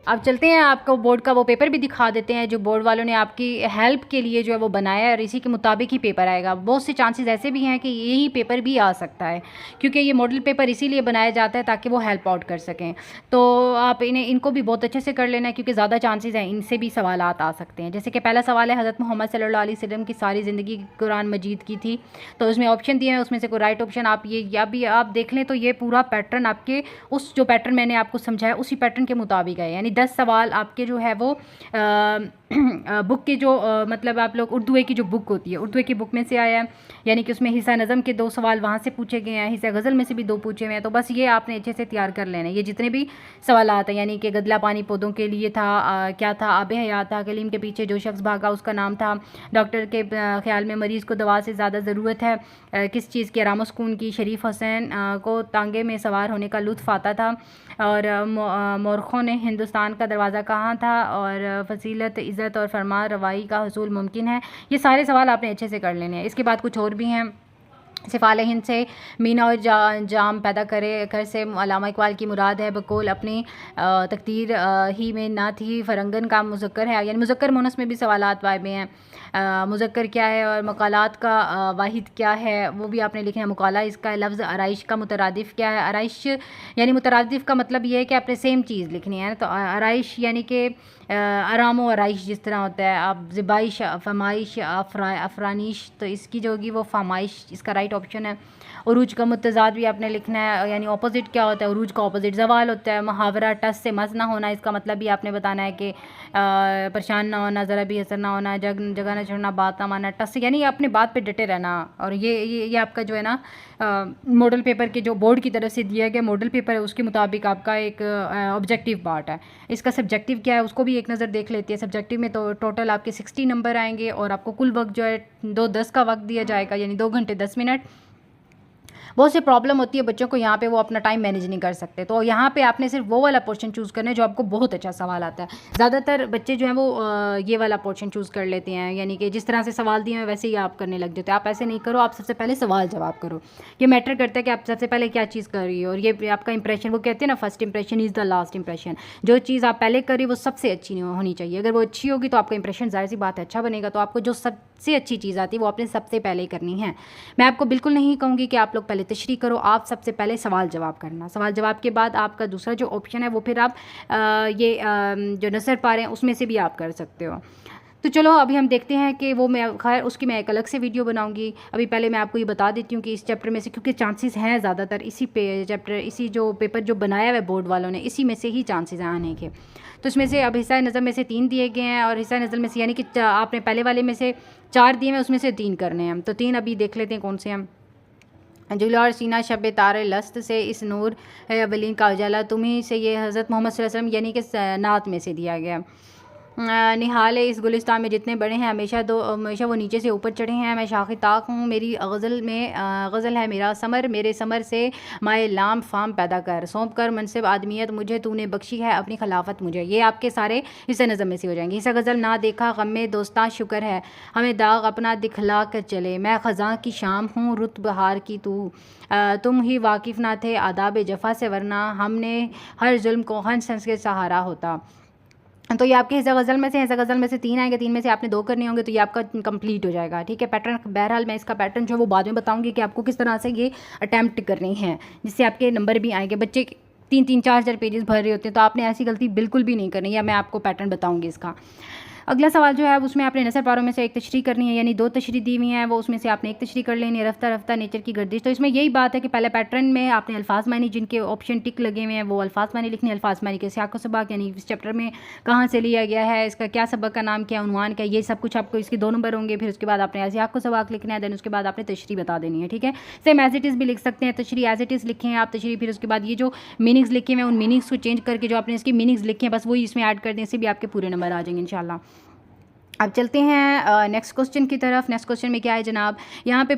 अब चलते हैं, आपको बोर्ड का वो पेपर भी दिखा देते हैं जो बोर्ड वालों ने आपकी हेल्प के लिए जो है वो बनाया है, और इसी के मुताबिक ही पेपर आएगा। बहुत से चांसेस ऐसे भी हैं कि यही पेपर भी आ सकता है, क्योंकि ये मॉडल पेपर इसीलिए बनाया जाता है ताकि वो हेल्प आउट कर सकें। तो आप इनको भी बहुत अच्छे से कर लेना है, क्योंकि ज़्यादा चांसेस हैं इनसे भी सवालात आ सकते हैं। जैसे कि पहला सवाल है, हज़रत मोहम्मद सल्लल्लाहु अलैहि वसल्लम की सारी ज़िंदगी कुरान मजीद की थी, तो उसमें ऑप्शन दिए हैं, उसमें से कोई राइट ऑप्शन आप ये या भी आप देख लें तो ये पूरा पैटर्न आपके उस जो पैटर्न मैंने आपको समझाया उसी पैटर्न के मुताबिक है। यानी 10 सवाल आपके जो है वो बुक के जो मतलब आप लोग उर्दू की जो बुक होती है, उर्दू की बुक में से आया है, यानी कि उसमें हिस्सा नज़म के 2 सवाल वहाँ से पूछे गए हैं, हिस्सा गज़ल में से भी 2 पूछे हुए हैं। तो बस ये आपने अच्छे से तैयार कर लेना है। ये जितने भी सवाल आते हैं, यानी कि गदला पानी पौधों के लिए था, क्या था, आब हयात था, कलीम के पीछे जो शख्स भागा उसका नाम था, डॉक्टर के ख्याल में मरीज़ को दवा से ज़्यादा ज़रूरत है, किस चीज़ की, आराम सुकून की, शरीफ हुसैन को तांगे में सवार होने का लुत्फ़ आता था, और मोरखों ने हिंदुस्तान का दरवाज़ा कहाँ था, और फसीलत, इज़्ज़त और फरमा रवाई का हसूल मुमकिन है। ये सारे सवाल आपने अच्छे से कर लेने हैं। इसके बाद कुछ और भी हैं। सिफ़ाल हिंद से मीना और जाम पैदा करे घर से अल्लामा इकबाल की मुराद है, बकौल अपनी तकदीर ही में ना थी, फ़रंगन का मुज़क्कर है, यानी मुज़क्कर मुअन्नस में भी सवालात वाक़ में हैं। मुज़क्कर क्या है और मक़ालात का वाहिद क्या है वो भी आपने लिखना है। मुक़ाला इसका लफ्ज़ आराइश का मुतरादिफ़ क्या है। आराइश यानी मुतरादिफ़ का मतलब ये है कि आपने सेम चीज़ लिखनी है। तो आराइश यानी कि आराम व आराइश जिस तरह होता है, आप ज़िबाइश, फमाइश, अफरानिश, तो इसकी जो होगी वो फमाइश इसका राइट ऑप्शन है। उरूज का मुतज़ाद भी आपने लिखना है, यानी ऑपोजिट क्या होता है, उरूज का ऑपोजिट ज़वाल होता है। मुहावरा टस से मस ना होना, इसका मतलब भी आपने बताना है कि परेशान ना होना, ज़रा भी असर ना होना, जगह ना छोड़ना, बात ना मानना, टस यानी अपने बात पे डटे रहना। और ये आपका जो है ना मॉडल पेपर के जो बोर्ड की तरफ से दिया गया मॉडल पेपर है उसके मुताबिक आपका एक ऑब्जेक्टिव पार्ट है। इसका सब्जेक्टिव क्या है उसको भी एक नज़र देख लेती है। सब्जेक्टिव में तो टोटल आपके 60 नंबर आएंगे, और आपको कुल वक्त जो है 2:10 का वक्त दिया जाएगा, यानी 2 घंटे 10 मिनट। बहुत सी प्रॉब्लम होती है बच्चों को यहाँ पे, वो अपना टाइम मैनेज नहीं कर सकते, तो यहाँ पे आपने सिर्फ वो वाला पोर्शन चूज़ करना है जो आपको बहुत अच्छा सवाल आता है। ज़्यादातर बच्चे जो हैं वो ये वाला पोर्शन चूज़ कर लेते हैं, यानी कि जिस तरह से सवाल दिए हैं वैसे ही आप करने लग जाते हैं। आप ऐसे नहीं करो, आप सबसे पहले सवाल जवाब करो। ये मैटर करता है कि आप सबसे पहले क्या चीज़ कर रही हो, और ये आपका इंप्रेशन, वो कहते हैं ना first impression is the last impression. जो चीज़ आप पहले कर रही वो सबसे अच्छी होनी चाहिए। अगर वो अच्छी होगी तो आपका इंप्रेशन ज़ाहिर सी बात है अच्छा बनेगा। तो आपको जो सबसे अच्छी चीज़ आती है वो आपने सबसे पहले करनी है। मैं आपको बिल्कुल नहीं कहूँगी कि आप लोग पहले तशरीह करो, आप सबसे पहले सवाल जवाब करना। सवाल जवाब के बाद आपका दूसरा जो ऑप्शन है वो फिर आप जो नसर पा रहे हैं उसमें से भी आप कर सकते हो। तो चलो अभी हम देखते हैं कि वो मैं खैर उसकी मैं एक अलग से वीडियो बनाऊंगी। अभी पहले मैं आपको ये बता देती हूँ कि इस चैप्टर में से, क्योंकि चांसेस हैं ज़्यादातर इसी चैप्टर इसी जो पेपर जो बनाया हुआ है बोर्ड वालों ने, इसी में से ही चांसेस हैं आने के। तो इसमें से अब हिस्सा नज़र में से 3 दिए गए हैं, और हिस्सा नज़र में से यानी कि आपने पहले वाले में से 4 दिए हैं, उसमें से 3 करने हैं। तो 3 अभी देख लेते हैं कौन से हैं। जुला और सीना शब तारे लस्त से इस नूर है अवलीन का उजाला तुम्ही से, ये हज़रत मोहम्मद सल्लल्लाहु अलैहि वसल्लम यानी कि नात में से दिया गया। निहाल इस गुलिस्तान में जितने बड़े हैं हमेशा वो नीचे से ऊपर चढ़े हैं। मैं शाखी ताक हूँ, मेरी गज़ल में गज़ल है मेरा समर, मेरे समर से माए लाम फाम पैदा कर, सौंप कर मनसिब आदमियत मुझे तूने बख्शी है अपनी खिलाफत मुझे। ये आपके सारे हिस्से नज़म में से हो जाएंगे। हिस्सा गज़ल ना देखा गम में दोस्तां शुक्र है, हमें दाग अपना दिखला कर चले, मैं ख़ज़ां की शाम हूँ रुत बहार की तू, तुम ही वाकिफ़ ना थे आदाब जफ़ा से, वरना हमने हर जुल्म को हंस हंस के सहारा होता। तो ये आपके हिस्सा गज़ल में से, हिस्सा गज़ल में से 3 आएंगे, 3 में से आपने 2 करने होंगे, तो ये आपका कंप्लीट हो जाएगा। ठीक है। पैटर्न बहरहाल मैं इसका पैटर्न जो है वो बाद में बताऊंगी कि आपको किस तरह से ये अटैम्प्ट करनी है, जिससे आपके नंबर भी आएंगे। बच्चे 3-3 4-4 पेजेस भर रहे होते हैं, तो आपने ऐसी गलती बिल्कुल भी नहीं करनी, या मैं आपको पैटर्न बताऊँगी इसका। अगला सवाल जो है उसमें आपने नसर पारों में से एक तशरीह करनी है, यानी 2 तशरीह दी हुई हैं, वो उसमें से आपने एक तशरीह कर लेनी है। रफ्ता रफ्ता नेचर की गर्दिश, तो इसमें यही बात है कि पहले पैटर्न में आपने अल्फाज मानी जिनके ऑप्शन टिक लगे हुए हैं वो अल्फाज मानी लिखनी है। अल्फाज मानी के सियाक़ व सबक, यानी इस चैप्टर में कहाँ से लिया गया है, इसका क्या सबक का नाम क्या, उन्वान क्या, ये सब कुछ आपको इसके 2 नंबर होंगे। फिर उसके बाद आपने सियाक़ व सबक लिखना है, देन उसके बाद आपने तशरीह बता देनी है। ठीक है। सेम एज इट इज़ भी लिख सकते हैं, तशरीह एज इट इज़ लिखें आप तशरीह, फिर उसके बाद ये जो मीनिंग्स लिखे हुए हैं उन मीनिंग्स को चेंज करके जो आपने इसके मीनिंग्स लिखे हैं बस वही इसमें ऐड कर दें, इससे भी आपके पूरे नंबर आ जाएंगे इंशाल्लाह। अब चलते हैं नेक्स्ट क्वेश्चन की तरफ। नेक्स्ट क्वेश्चन में क्या है जनाब, यहाँ पे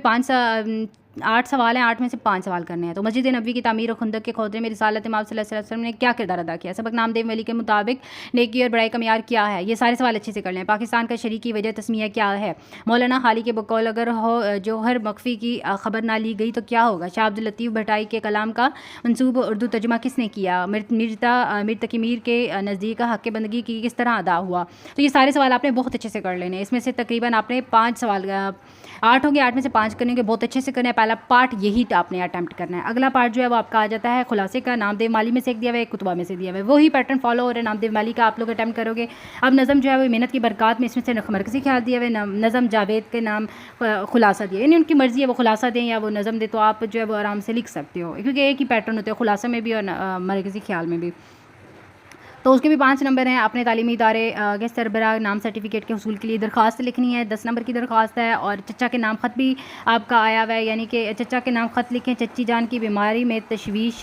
8 सवाल हैं, 8 में से 5 सवाल करने हैं। तो मस्जिद नबवी की तामीर और खुंदक के खोदने में रिसालत इमाम सल्लल्लाहु अलैहि वसल्लम ने क्या किरदार अदा किया? सबक नामदेव वली के मुताबिक नेकी और बड़ाई का मियार क्या है? ये सारे सवाल अच्छे से कर लें। पाकिस्तान का शरीक की वजह तस्मिया क्या है? मौलाना हाली के बकौल अगर हो जौहर मख्फी की खबर ना ली गई तो क्या होगा? शाह अब्दुल लतीफ़ भट्टाई के कलाम का मंसूब उर्दू तर्जुमा किसने किया? मीर तकी मीर के नज़दीक हक़ बंदगी की किस तरह अदा हुआ? तो ये सारे सवाल आपने बहुत अच्छे से कर लेने हैं। इसमें से तकरीबन आपने 5 सवाल 8 होंगे, 8 में से 5 करने के बहुत अच्छे से करना है। पहला पार्ट यही आपने अटैम्प्ट करना है। अगला पार्ट जो है वो आपका आ जाता है खुलासे का। नामदेव माली में से एक दिया हुआ है, एक कुतुबा में से दिया हुआ है। वही पैटर्न फॉलो हो रहा है नामदेव माली का, आप लोग अटैम्प्ट करोगे। अब नज़म जो है वो मेहनत की बरकत में, इसमें से मरकज़ी ख्याल दिया हुआ है। नज़म जावेद के नाम खुलासा दिया, यानी उनकी मर्ज़ी है वो खुलासा दें या वो नज़म दे, तो आप जो है वो आराम से लिख सकते हो, क्योंकि एक ही पैटर्न होते हैं खुलासा में भी और मरकज़ी ख्याल में भी। तो उसके भी 5 नंबर हैं। अपने तालीमी इदारे के सरबराह नाम सर्टिफिकेट के हसूल के लिए दरख्वास्त लिखनी है, 10 नंबर की दरख्वास्त है। और चचा के नाम ख़त भी आपका आया हुआ है, यानी कि चचा के नाम ख़त लिखें। चच्ची जान की बीमारी में तशवीश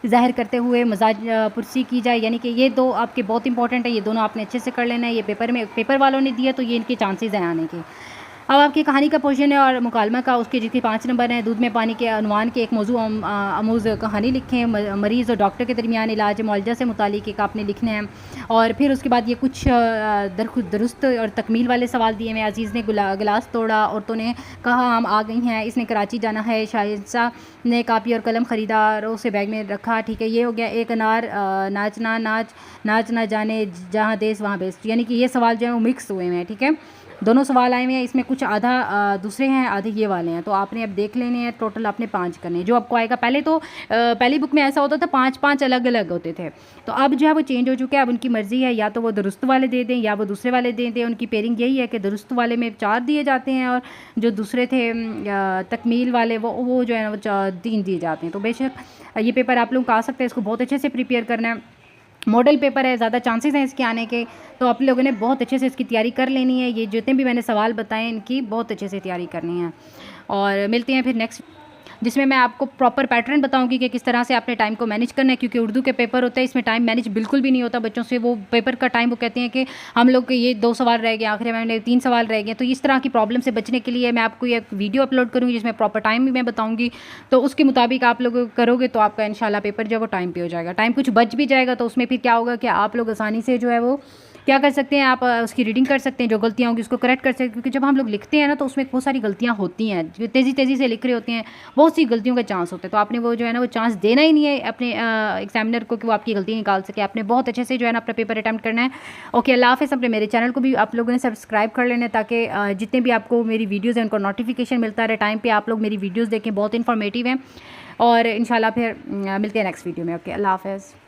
ज़ाहिर करते हुए मजाज पुरसी की जाए, यानी कि ये 2 आपके बहुत इंपॉर्टेंट है। ये दोनों आपने अच्छे से कर लेना है। ये पेपर वालों ने दिया तो ये इनके चांसेस हैं आने के। अब आपकी कहानी का पोर्शन है और मुकालमा का, उसके जिसके 5 नंबर हैं। दूध में पानी के अनुमान के एक मौजू आमूज़ कहानी लिखें। मरीज़ और डॉक्टर के दरमियान इलाज मुआलजा से मुतालिक एक आपने लिखने हैं। और फिर उसके बाद ये कुछ दुरुस्त और तकमील वाले सवाल दिए हुए हैं। अजीज़ ने गिलास तोड़ा, औरतों ने कहा हम आ गई हैं, इसने कराची जाना है, शाहिद ने कापी और कलम ख़रीदा और उसे बैग में रखा। ठीक है, ये हो गया। एक अनार नाच ना जाने जहाँ देश वहाँ बेस, यानी कि ये सवाल जो है वो मिक्स हुए हैं। ठीक है, दोनों सवाल आए हुए हैं, इसमें कुछ आधा दूसरे हैं, आधे ये वाले हैं। तो आपने अब देख लेने हैं, टोटल आपने 5 करने हैं जो आपको आएगा। पहले तो पहली बुक में ऐसा होता था 5-5 अलग अलग होते थे, तो अब जो है वो चेंज हो चुका है। अब उनकी मर्ज़ी है, या तो वो दुरुस्त वाले दे दें या वो दूसरे वाले दे दें। उनकी पेयरिंग यही है कि दुरुस्त वाले में 4 दिए जाते हैं और जो दूसरे थे तकमील वाले वो जो है ना वो 3 दिए जाते हैं। तो बेशक ये पेपर आप लोग आ सकते हैं, इसको बहुत अच्छे से प्रिपेयर करना है। मॉडल पेपर है, ज़्यादा चांसेस हैं इसके आने के, तो आप लोगों ने बहुत अच्छे से इसकी तैयारी कर लेनी है। ये जितने भी मैंने सवाल बताए इनकी बहुत अच्छे से तैयारी करनी है। और मिलते हैं फिर नेक्स्ट, जिसमें मैं आपको प्रॉपर पैटर्न बताऊंगी कि किस तरह से आपने टाइम को मैनेज करना है, क्योंकि उर्दू के पेपर होते हैं इसमें टाइम मैनेज बिल्कुल भी नहीं होता बच्चों से। वो पेपर का टाइम वो कहते हैं कि हम लोग के ये 2 सवाल रह गए, आखिर में 3 सवाल रह गए। तो इस तरह की प्रॉब्लम से बचने के लिए मैं आपको एक वीडियो अपलोड करूँगी जिसमें प्रॉपर टाइम भी मैं बताऊँगी। तो उसके मुताबिक आप लोग करोगे तो आपका इंशाल्लाह पेपर जो है वो टाइम पे हो जाएगा। टाइम कुछ बच भी जाएगा तो उसमें फिर क्या होगा कि आप लोग आसानी से जो है वो क्या कर सकते हैं, आप उसकी रीडिंग कर सकते हैं, जो गलतियाँ होंगी उसको करेक्ट कर सकते हैं। क्योंकि जब हम लोग लिखते हैं ना तो उसमें बहुत सारी गलतियाँ होती हैं, जो तेज़ी से लिख रहे होते हैं, बहुत सी गलतियों का चांस होता है। तो आपने वो जो है ना वो चांस देना ही नहीं है अपने एग्जामिनर को कि वो आपकी गलती निकाल सके। आपने बहुत अच्छे से जो है ना अपना पेपर अटैम्प्ट करना है। ओके, अल्लाह हाफ़िज़। अपने मेरे चैनल को भी आप लोगों ने सब्सक्राइब कर लेना है ताकि जितने भी आपको मेरी वीडियोज़ हैं उनको नोटिफिकेशन मिलता रहे टाइम पर। आप लोग मेरी वीडियोज़ देखें, बहुत इन्फॉर्मेटिव हैं। और इंशाल्लाह फिर मिलते हैं नेक्स्ट वीडियो में। ओके, अल्लाह हाफ़िज़।